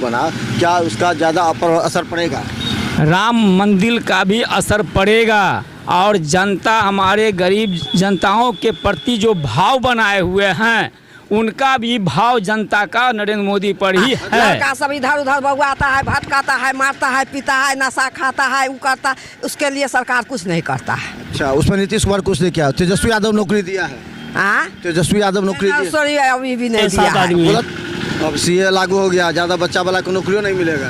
बना, क्या उसका ज़्यादा असर पड़ेगा? राम मंदिर का भी असर पड़ेगा और जनता, हमारे गरीब जनताओं के प्रति जो भाव बनाए हुए हैं उनका भी भाव जनता का नरेंद्र मोदी पर ही है। लड़का सब इधर उधर बगवाता है, भटकाता है, मारता है, पीता है, नशा खाता है, वो करता, उसके लिए सरकार कुछ नहीं करता है। अच्छा, उसमें नीतीश कुमार कुछ नहीं किया? तेजस्वी यादव नौकरी दिया है? तेजस्वी यादव नौकरी दिया? अभी भी नहीं दिया है। अब सीए लागू हो गया, ज़्यादा बच्चा वाला को नौकरियों नहीं मिलेगा,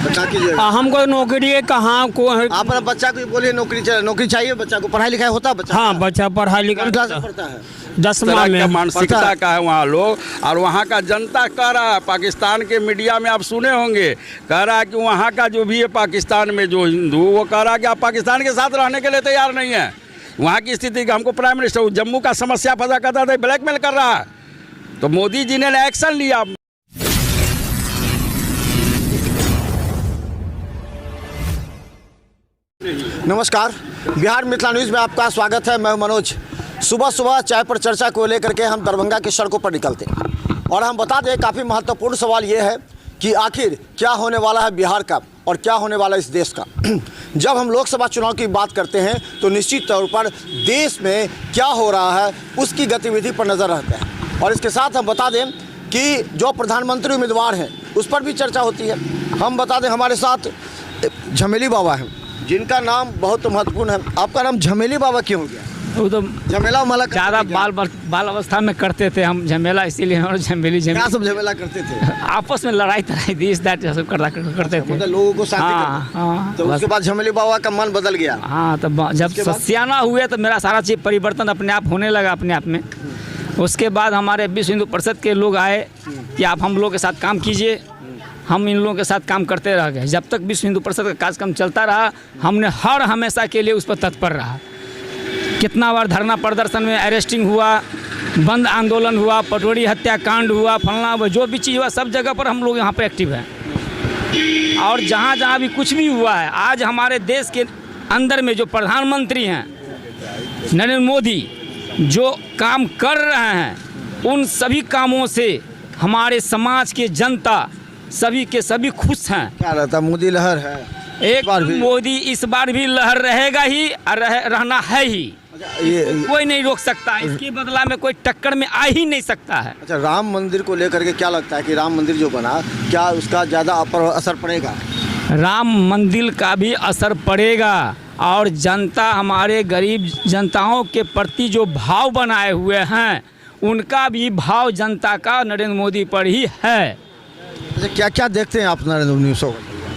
तो क्या कीजिएगा? हमको नौकरी कहाँ को है? आप बच्चा को बोलिए नौकरी चाहिए, बच्चा को पढ़ाई लिखाई होता है? बच्चा, हाँ, बच्चा पढ़ाई लिखाई पढ़ता है, 10वां में। मानसिकता का है वहाँ लोग, और वहाँ का जनता कह रहा है, पाकिस्तान के मीडिया में आप सुने होंगे, कह रहा है कि वहाँ का जो भी है पाकिस्तान में जो हिंदू, वो कह रहा है कि आप पाकिस्तान के साथ रहने के लिए तैयार नहीं है। वहाँ की स्थिति का हमको प्राइम मिनिस्टर जम्मू का समस्या फंसा करता था, ब्लैकमेल कर रहा है, तो मोदी जी ने एक्शन लिया। नमस्कार, बिहार मिथिला न्यूज़ में आपका स्वागत है। मैं मनोज। सुबह सुबह चाय पर चर्चा को लेकर के हम दरभंगा की सड़कों पर निकलते हैं और हम बता दें, काफ़ी महत्वपूर्ण सवाल ये है कि आखिर क्या होने वाला है बिहार का और क्या होने वाला है इस देश का। जब हम लोकसभा चुनाव की बात करते हैं तो निश्चित तौर पर देश में क्या हो रहा है उसकी गतिविधि पर नज़र रहता है। और इसके साथ हम बता दें कि जो प्रधानमंत्री उम्मीदवार हैं उस पर भी चर्चा होती है। हम बता दें, हमारे साथ झमेली बाबा हैं जिनका नाम बहुत महत्वपूर्ण है। आपका नाम झमेली बाबा क्यों हो गया? वो तो झमेला उमला ज़्यादा बाल अवस्था में करते थे हम झमेला, इसीलिए हम झमेली क्या सब झमेला करते थे? आपस में लड़ाई तराई दिस दैट सब करते थे, मतलब लोगों को शांति हाँ, करते। हाँ, तो उसके बाद झमेली बाबा का मन बदल गया। हाँ, तब जब सस्याना हुए तो मेरा सारा चीज़ परिवर्तन अपने आप होने लगा अपने आप में। उसके बाद हमारे विश्व हिंदू परिषद के लोग आए कि आप हम लोग के साथ काम कीजिए। हम इन लोगों के साथ काम करते रह गए। जब तक विश्व हिंदू परिषद का कार्यक्रम चलता रहा, हमने हर हमेशा के लिए उस पर तत्पर रहा। कितना बार धरना प्रदर्शन में अरेस्टिंग हुआ, बंद आंदोलन हुआ, पटोरी हत्याकांड हुआ, फलना जो भी चीज़ हुआ, सब जगह पर हम लोग यहाँ पर एक्टिव हैं। और जहाँ जहाँ भी कुछ भी हुआ है, आज हमारे देश के अंदर में जो प्रधानमंत्री हैं नरेंद्र मोदी जो काम कर रहे हैं, उन सभी कामों से हमारे समाज के जनता सभी के सभी खुश हैं। क्या रहता, मोदी लहर है एक बार भी? मोदी इस बार भी लहर रहेगा ही और रहना है ही। ये कोई नहीं रोक सकता, इसके बदला में कोई टक्कर में आ ही नहीं सकता है। अच्छा, राम मंदिर को लेकर के क्या लगता है कि राम मंदिर जो बना, क्या उसका ज़्यादा असर पड़ेगा? राम मंदिर का भी असर पड़ेगा और जनता, हमारे गरीब जनताओं के प्रति जो भाव बनाए हुए हैं उनका भी भाव जनता का नरेंद्र मोदी पर ही है। अच्छा, क्या क्या देखते हैं आप नरेंद्र मोदी को?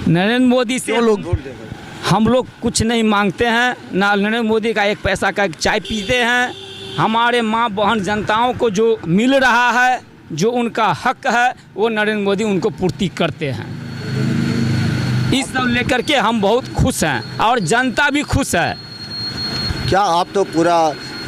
नरेंद्र मोदी से लोग वोट देते हैं? हम लोग कुछ नहीं मांगते हैं, ना नरेंद्र मोदी का एक पैसा का चाय पीते हैं। हमारे माँ बहन जनताओं को जो मिल रहा है, जो उनका हक है, वो नरेंद्र मोदी उनको पूर्ति करते हैं। इस सब लेकर के हम बहुत खुश हैं और जनता भी खुश है। क्या आप तो पूरा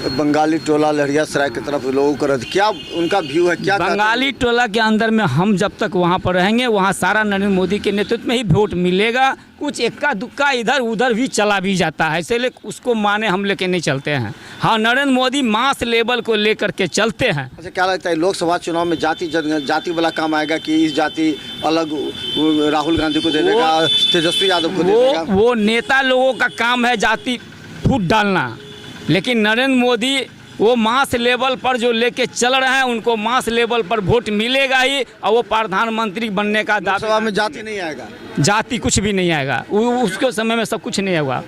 बंगाली टोला लहरियासराय की तरफ लोगों को क्या उनका व्यू है? क्या बंगाली टोला के अंदर में हम जब तक वहाँ पर रहेंगे, वहाँ सारा नरेंद्र मोदी के नेतृत्व में ही वोट मिलेगा। कुछ इक्का दुक्का इधर उधर भी चला भी जाता है, इसलिए उसको माने हम लेके नहीं चलते हैं। हाँ, नरेंद्र मोदी मास लेवल को लेकर के चलते हैं। अच्छा, क्या लगता है लोकसभा चुनाव में जाति वाला काम आएगा कि इस जाति अलग राहुल गांधी को दे देगा, तेजस्वी यादव को दे देगा? वो नेता लोगों का काम है जाति फूट डालना, लेकिन नरेंद्र मोदी वो मास लेवल पर जो लेके चल रहे हैं, उनको मास लेवल पर वोट मिलेगा ही और वो प्रधानमंत्री बनने का दावा। लोकसभा में जाति नहीं आएगा? जाति कुछ भी नहीं आएगा, उसके समय में सब कुछ नहीं होगा।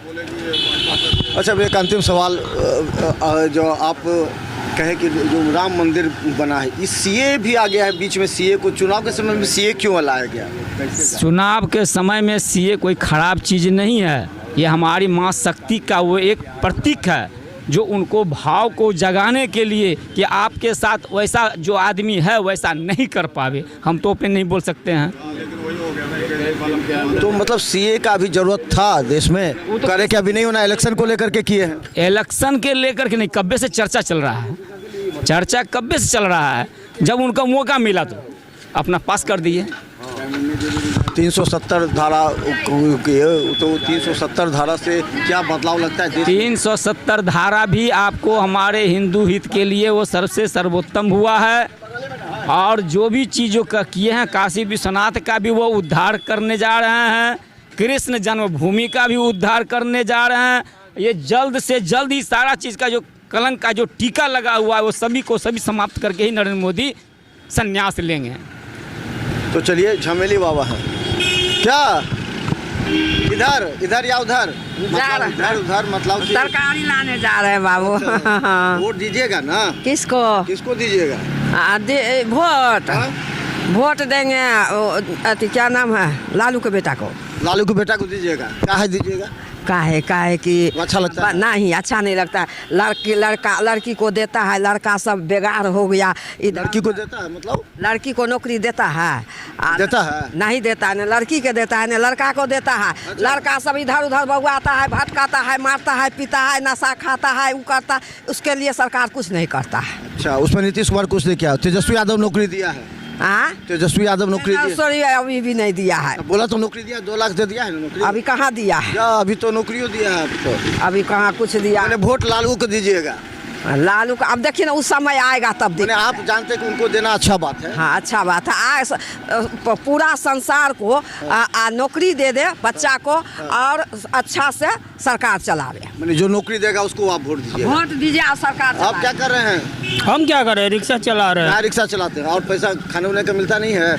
अच्छा, एक अंतिम सवाल, जो आप कहे कि जो राम मंदिर बना है, इस सीए भी आ गया है बीच में। सीए को चुनाव के समय में सीए क्यों लाया गया? चुनाव के समय में सीए कोई ख़राब चीज़ नहीं है, ये हमारी माँ शक्ति का वो एक प्रतीक है जो उनको भाव को जगाने के लिए कि आपके साथ वैसा जो आदमी है वैसा नहीं कर पावे। हम तो पे नहीं बोल सकते हैं। तो मतलब सीए का भी जरूरत था देश में, तो करे क्या अभी नहीं होना? इलेक्शन को लेकर के किए हैं? इलेक्शन के लेकर के नहीं, कब्बे से चर्चा चल रहा है। चर्चा कब्बे से चल रहा है, जब उनका मौका मिला तो अपना पास कर दिए। 370 धारा, तो 370 धारा से क्या बदलाव लगता है? 370 धारा भी आपको हमारे हिंदू हित के लिए वो सबसे सर्वोत्तम हुआ है। और जो भी चीज़ों का किए हैं, काशी विश्वनाथ का भी वो उद्धार करने जा रहे हैं, कृष्ण जन्मभूमि का भी उद्धार करने जा रहे हैं। ये जल्द से जल्द ही सारा चीज़ का जो कलंक का जो टीका लगा हुआ है वो सभी समाप्त करके ही नरेंद्र मोदी संन्यास लेंगे। तो चलिए, झमेली बाबा हैं क्या? इधर या उधर? उधर मतलब कि तरकारी लाने जा रहे हैं बाबू। वोट दीजिएगा ना? किसको दीजिएगा? वोट हाँ? वोट देंगे अति क्या नाम है, लालू के बेटा को। लालू के बेटा को दीजिएगा? काहे दीजिएगा? काहे कि अच्छा लगता है? नहीं, अच्छा नहीं लगता। लड़की को देता है, लड़का सब बेगार हो गया। लड़की को देता है मतलब? लड़की को नौकरी देता है? देता है? नहीं देता है, न लड़की के देता है न लड़का को देता है। अच्छा। लड़का सब इधर उधर बगुआता है, भटकाता है, मारता है, पीता है, नशा खाता है, वो करता, उसके लिए सरकार कुछ नहीं करता है। अच्छा, उसमें नीतीश कुमार कुछ नहीं किया? तेजस्वी यादव नौकरी दिया है? तेजस्वी यादव नौकरी दिया? सॉरी, अभी भी नहीं दिया है। बोला तो नौकरी दिया, 2 लाख दे दिया है ना नौकरी? अभी कहाँ दिया है? अभी तो नौकरियों दिया है तो। अभी कहाँ कुछ दिया। मैंने वोट लालू को दीजिएगा? लालू का अब देखिए ना, उस समय आएगा तब देखिए। आप जानते कि उनको देना अच्छा बात है। हाँ, अच्छा बात है। पूरा संसार को नौकरी दे दे बच्चा को और अच्छा से सरकार चलावे। मैंने जो नौकरी देगा उसको आप वोट दीजिए। वोट दीजिए और सरकार आप क्या कर रहे हैं? हम क्या कर रहे हैं, रिक्शा चला रहे हैं। रिक्शा चलाते हैं। और पैसा खाने वाने का मिलता नहीं है?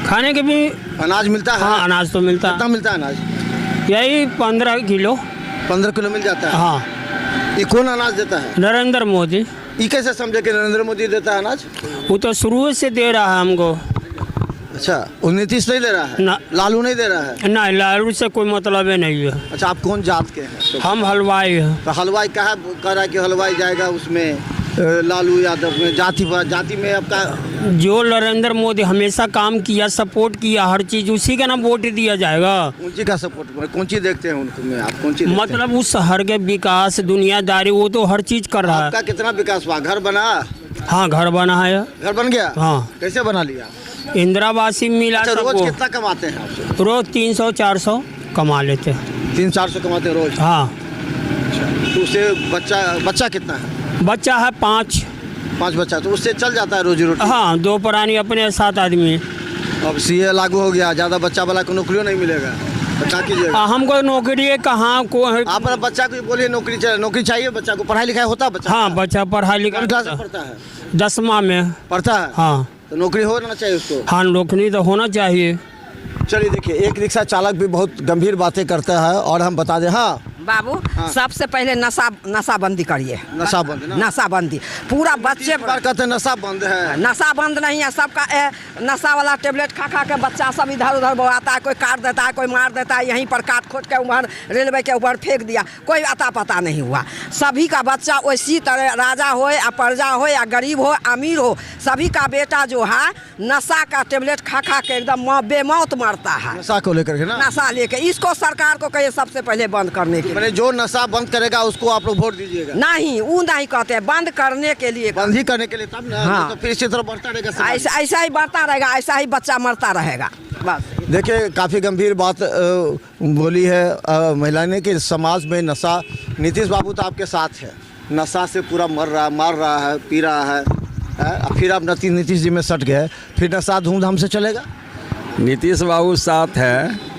खाने के भी अनाज मिलता है? हाँ, अनाज तो मिलता कितना है। मिलता है अनाज? यही 15 किलो। 15 किलो मिल जाता है? हाँ। ये कौन अनाज देता है? नरेंद्र मोदी। ये कैसे समझे कि नरेंद्र मोदी देता है अनाज? वो तो शुरू से दे रहा है हमको। अच्छा, वो नीतीश नहीं दे रहा है? ना। लालू नहीं दे रहा है? नहीं, लालू से कोई मतलब ही नहीं है। अच्छा, आप कौन जात के हैं? हम हलवाई हैं। तो हलवाई कहा कह रहा है कि हलवाई जाएगा उसमें लालू यादव में? जाति में आपका जो नरेंद्र मोदी हमेशा काम किया, सपोर्ट किया, हर चीज उसी का ना वोट दिया जाएगा। कौन सी का सपोर्ट? कौन सी देखते हैं उनको में आप? कौन सी मतलब उस शहर के विकास, दुनियादारी, वो तो हर चीज कर रहा है। आपका कितना विकास हुआ? घर बना? हाँ, घर बना है। घर बन गया? हाँ। कैसे बना लिया? इंदिरावासी मिला। अच्छा, रोज सबको। कितना कमाते हैं आपसे? रोज 300-400 कमा लेते हैं। 300-400 कमाते हैं रोज? हाँ। तो उससे बच्चा कितना है? बच्चा है 5 बच्चा, तो उससे चल जाता है रोजी रोटी? हाँ, 2 प्राणी अपने 7 आदमी। अब सीए लागू हो गया, ज़्यादा बच्चा वाला को नौकरियों नहीं मिलेगा, तो क्या कीजिएगा? हमको नौकरी कहाँ को है। आप अपने बच्चा को बोलिए नौकरी चाहिए बच्चा को। पढ़ाई लिखाई होता है बच्चा? हाँ, बच्चा पढ़ाई कौन लिखाई क्लास में पढ़ता है? 10वां में पढ़ता है? हाँ। तो नौकरी होना चाहिए उसको। हाँ, नौकरी तो होना चाहिए। चलिए, देखिए, एक रिक्शा चालक भी बहुत गंभीर बातें करता है और हम बता दें। हाँ बाबू, सबसे पहले नशाबंदी करिए। नशाबंदी ना? नशाबंदी पूरा बच्चे बार कहते हैं नशा बंद है। नशा बंद नहीं है। सबका नशा वाला टेबलेट खा के बच्चा सब इधर उधर बगाता है। कोई काट देता है, कोई मार देता है, यहीं पर काट खोट के ऊपर रेलवे के ऊपर फेंक दिया, कोई अता पता नहीं हुआ। सभी का बच्चा उसी तरह, राजा हो या प्रजा हो या गरीब हो अमीर हो, सभी का बेटा जो है नशा का टेबलेट खा के एकदम बेमौत मरता है। नशा को लेकर के ना? नशा लेके इसको सरकार को कहिए सबसे पहले बंद करने के लिए। मैंने जो नशा बंद करेगा उसको आप लोग वोट दीजिएगा? नहीं, वो नहीं कहते, बंद करने के लिए। बंद ही करने के लिए तब ना? हाँ। तो फिर इसी तरह बढ़ता रहेगा समाज। ऐसा ही बढ़ता रहेगा, ऐसा ही बच्चा मरता रहेगा बस। देखिए, काफ़ी गंभीर बात बोली है महिला ने कि समाज में नशा, नीतीश बाबू तो आपके साथ है, नशा से पूरा मार रहा है, पी रहा है, फिर आप नीतीश जी में सट गए, फिर नशा धूमधाम से चलेगा? नीतीश बाबू साथ है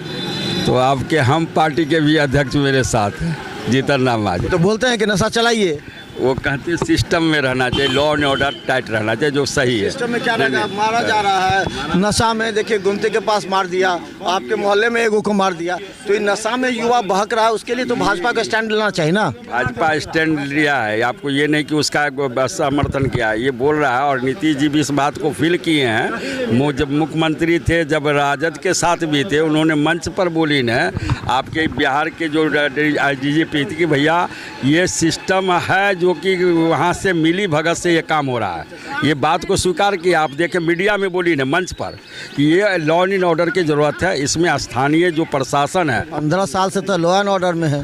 तो आपके हम पार्टी के भी अध्यक्ष मेरे साथ हैं, जीतन राम मांझी। तो बोलते हैं कि नशा चलाइए। वो कहते हैं सिस्टम में रहना चाहिए, लॉ एंड ऑर्डर टाइट रहना चाहिए, जो सही है। सिस्टम में क्या रहेगा? मारा जा रहा है नशा में। देखिए, गुमती के पास मार दिया, आपके मोहल्ले में एगो को मार दिया। तो इन नशा में युवा बहक रहा है, उसके लिए तो भाजपा का स्टैंड लेना चाहिए ना? भाजपा स्टैंड लिया है, आपको ये नहीं कि उसका बस समर्थन किया है, ये बोल रहा है। और नीतीश जी भी इस बात को फील किए हैं। जब मुख्यमंत्री थे, जब राजद के साथ भी थे, उन्होंने मंच पर बोली न, आपके बिहार के जो DGP थी कि भैया ये सिस्टम है जो कि वहाँ से मिली भगत से ये काम हो रहा है, ये बात को स्वीकार किया। आप देखें मीडिया में बोली न मंच पर कि ये लॉ एंड ऑर्डर की ज़रूरत है, इसमें स्थानीय जो प्रशासन है। 15 साल से तो लॉ एंड ऑर्डर में है,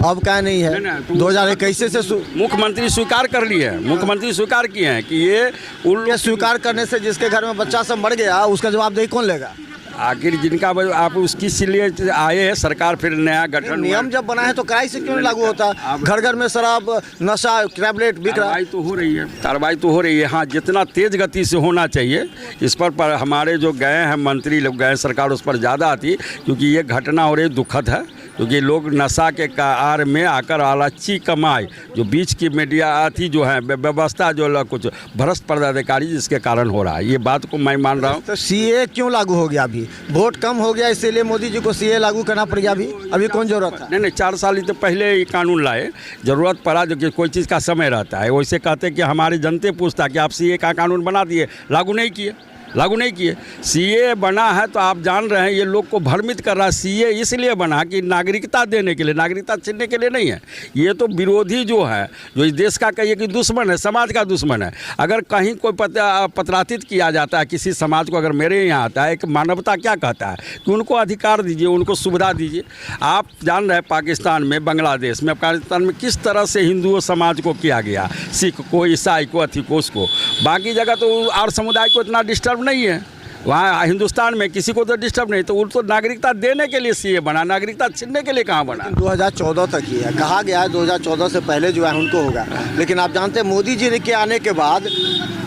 अब क्या नहीं है? 2021 से मुख्यमंत्री स्वीकार कर लिए हैं, मुख्यमंत्री स्वीकार किए हैं कि ये स्वीकार करने से जिसके घर में बच्चा सब मर गया उसका जवाबदेही कौन लेगा? आखिर जिनका आप उसकी लिए आए हैं, सरकार फिर नया गठन नियम जब बना है तो कराई से क्यों नहीं लागू होता? घर घर में शराब, नशा, टैबलेट बिक रहा है। कार्रवाई तो हो रही है, कार्रवाई तो हो रही है। हाँ, जितना तेज गति से होना चाहिए इस पर हमारे जो गए हैं मंत्री लोग गए, सरकार उस पर ज़्यादा आती, क्योंकि ये घटना हो रही दुखद है। क्योंकि लोग नशा के कार में आकर आलाची कमाए, जो बीच की मीडिया आती जो है व्यवस्था जो कुछ भ्रष्ट पदाधिकारी जिसके कारण हो रहा है, ये बात को मैं मान रहा हूँ। तो सीए क्यों लागू हो गया? अभी वोट कम हो गया इसीलिए मोदी जी को सीए लागू करना पड़ गया। अभी कौन जरूरत है? नहीं 4 साल ही तो पहले ये कानून लाए, ज़रूरत पड़ा जो कि कोई चीज़ का समय रहता है। वैसे कहते कि हमारे जनते पूछता कि आप सीए का कानून बना दिए, लागू नहीं किए। सीए बना है तो आप जान रहे हैं ये लोग को भ्रमित कर रहा है। सीए इसलिए बना कि नागरिकता देने के लिए, नागरिकता छीनने के लिए नहीं है। ये तो विरोधी जो है, जो इस देश का कहिए कि दुश्मन है, समाज का दुश्मन है। अगर कहीं कोई पत्रातीत किया जाता है किसी समाज को, अगर मेरे यहाँ आता है, एक मानवता क्या कहता है कि उनको अधिकार दीजिए, उनको सुविधा दीजिए। आप जान रहे हैं पाकिस्तान में, बांग्लादेश में, अफगानिस्तान में किस तरह से हिंदुओं समाज को किया गया, सिख को, ईसाई को, अथी को, उसको। बाकी जगह तो और समुदाय को इतना डिस्टर्ब नहीं है, वहाँ हिंदुस्तान में किसी को तो डिस्टर्ब नहीं। तो उनको नागरिकता देने के लिए सीए बना, नागरिकता छीनने के लिए कहाँ बना? 2014 तक ही है, कहा गया है 2014 से पहले जो है उनको होगा। लेकिन आप जानते हैं मोदी जी के आने के बाद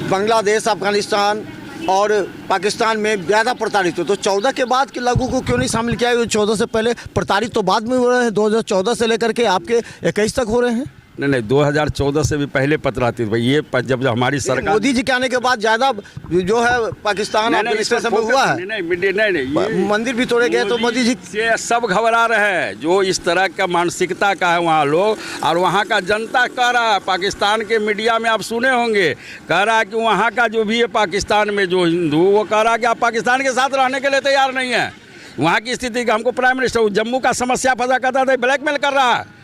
बांग्लादेश, अफगानिस्तान और पाकिस्तान में ज़्यादा प्रताड़ित हो। तो 14 के बाद के लागू को क्यों नहीं शामिल किया? 14 से पहले प्रताड़ित तो बाद में हो रहे हैं, 2014 से लेकर के आपके 21 तक हो रहे हैं। नहीं 2014 से भी पहले पत्रातीत भाई, ये जब हमारी सरकार मोदी जी के आने के बाद ज़्यादा जो है पाकिस्तान एडमिनिस्ट्रेशन में हुआ है। नहीं मंदिर भी तोड़े गए तो मोदी जी से सब घबरा रहे हैं। जो इस तरह का मानसिकता का है वहाँ लोग, और वहाँ का जनता कह रहा है, पाकिस्तान के मीडिया में आप सुने होंगे, कह रहा है कि वहाँ का जो भी है पाकिस्तान में जो हिंदू, वो कह रहा है कि आप पाकिस्तान के साथ रहने के लिए तैयार नहीं है। वहाँ की स्थिति हमको प्राइम मिनिस्टर जम्मू का समस्या फंसा करता था, ब्लैकमेल कर रहा है।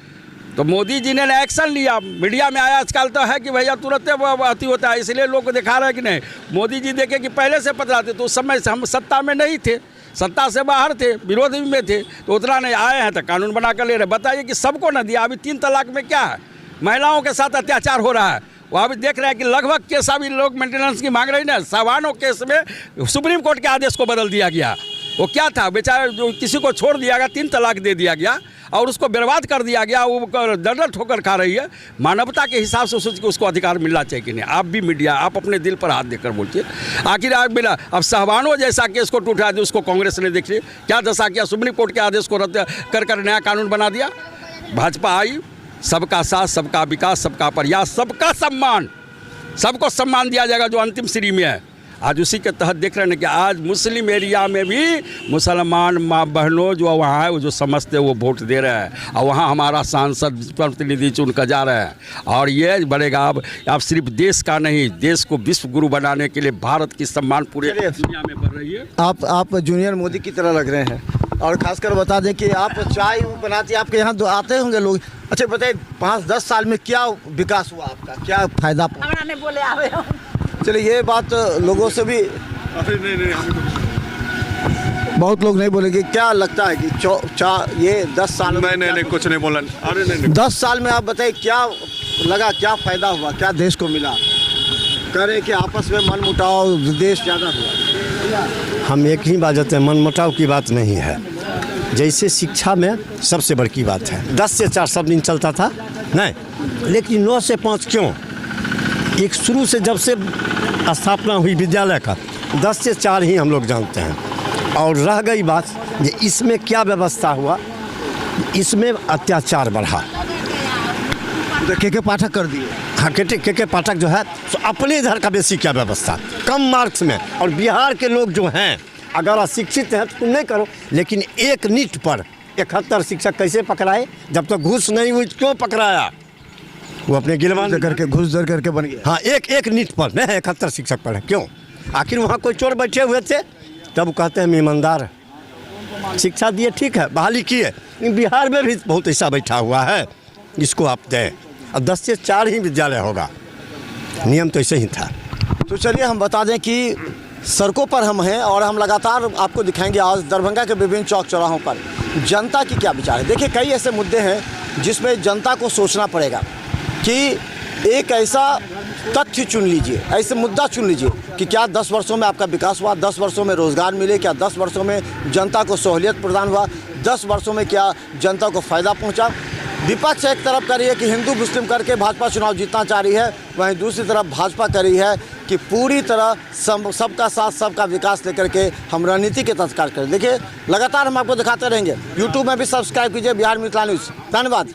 तो मोदी जी ने एक्शन लिया, मीडिया में आया आजकल तो है कि भैया तुरंत अति होता है, इसलिए लोग को दिखा रहे हैं कि नहीं। मोदी जी देखे कि पहले से पत्राते, तो उस समय हम सत्ता में नहीं थे, सत्ता से बाहर थे, विरोध में थे, तो उतना नहीं आए हैं तो कानून बना कर ले रहे। बताइए कि सबको न दिया। अभी 3 तलाक में क्या है, महिलाओं के साथ अत्याचार हो रहा है। वो अभी देख रहे हैं कि लगभग केस अभी लोग मेंटेनेंस की मांग रही ना। सवानों केस में सुप्रीम कोर्ट के आदेश को बदल दिया गया। वो क्या था, बेचारा जो किसी को छोड़ दिया गया, 3 तलाक दे दिया गया और उसको बर्बाद कर दिया गया। वो दर्द ठोकर खा रही है। मानवता के हिसाब से सोच के उसको अधिकार मिलना चाहिए कि नहीं। आप भी मीडिया, आप अपने दिल पर हाथ देकर बोलिए। आखिर आप मिला, अब सहवानों जैसा केस को टूटा दिया, उसको कांग्रेस ने देखिए क्या दशा किया, सुप्रीम कोर्ट के आदेश को रद्द कर नया कानून बना दिया। भाजपा आई, सबका साथ, सबका विकास, सबका प्रयास, सबका सम्मान, सबको सम्मान दिया जाएगा जो अंतिम श्री में है। आज उसी के तहत देख रहे हैं कि आज मुस्लिम एरिया में भी मुसलमान माँ बहनों जो वहाँ है, वो जो समझते हैं वो वोट दे रहे हैं, और वहाँ हमारा सांसद प्रतिनिधि चुन कर जा रहे हैं। और ये बढ़ेगा। अब सिर्फ देश का नहीं, देश को विश्व गुरु बनाने के लिए भारत की सम्मान पूरे दुनिया में बढ़ रही है। आप जूनियर मोदी की तरह लग रहे हैं। और खासकर बता दें कि आप चाय बनाती, आपके यहाँ आते होंगे लोग। अच्छा बताइए, 5-10 साल में क्या विकास हुआ आपका, क्या फायदा? बोले आवे चलिए, ये बात लोगों से भी बहुत लोग नहीं बोलेंगे। क्या लगता है कि ये 10 साल में नहीं कुछ नहीं बोला। अरे नहीं 10 साल में आप बताइए क्या लगा, क्या फ़ायदा हुआ, क्या देश को मिला? करे कि आपस में मन मुटाव देश ज़्यादा हुआ। हम एक ही बात कहते हैं, मन मुटाव की बात नहीं है। जैसे शिक्षा में सबसे बड़ी बात है, 10 से 4 सब दिन चलता था नहीं, लेकिन 9 से 5 क्यों? एक शुरू से जब से स्थापना हुई विद्यालय का, 10 से 4 ही हम लोग जानते हैं। और रह गई बात ये इसमें क्या व्यवस्था हुआ, इसमें अत्याचार बढ़ा। के पाठक कर दिए। हाँ, के पाठक जो है तो अपने इधर का बेसी क्या व्यवस्था, कम मार्क्स में। और बिहार के लोग जो हैं अगर अशिक्षित हैं तो तुम नहीं करो, लेकिन एक नीट पर 71 शिक्षक कैसे पकड़ाए? जब तक घूस नहीं हुई क्यों पकड़ाया? वो अपने गिलवान करके घूस दर करके बन गया। हाँ, एक नीट पर नहीं 71 शिक्षक पढ़े, क्यों? आखिर वहाँ कोई चोर बैठे हुए थे, तब कहते हैं हम ईमानदार शिक्षा दिए, ठीक है, बहाली किए। बिहार में भी बहुत ऐसा बैठा हुआ है, इसको आप दें। अब 10 से 4 ही विद्यालय होगा, नियम तो ऐसे ही था। तो चलिए हम बता दें कि सड़कों पर हम हैं और हम लगातार आपको दिखाएंगे आज दरभंगा के विभिन्न चौक चौराहों पर जनता की क्या विचार है। देखिए, कई ऐसे मुद्दे हैं जिसमें जनता को सोचना पड़ेगा कि एक ऐसा तथ्य चुन लीजिए, ऐसे मुद्दा चुन लीजिए कि क्या 10 वर्षों में आपका विकास हुआ, 10 वर्षों में रोज़गार मिले, क्या 10 वर्षों में जनता को सहूलियत प्रदान हुआ, 10 वर्षों में क्या जनता को फ़ायदा पहुंचा। विपक्ष एक तरफ कर रही है कि हिंदू मुस्लिम करके भाजपा चुनाव जीतना चाह रही है, वहीं दूसरी तरफ भाजपा कर रही है कि पूरी तरह सबका साथ सबका विकास लेकर के हम रणनीति के तहत कार्य करें। देखिए लगातार हम आपको दिखाते रहेंगे। यूट्यूब में भी सब्सक्राइब कीजिए बिहार मिथिला न्यूज़। धन्यवाद।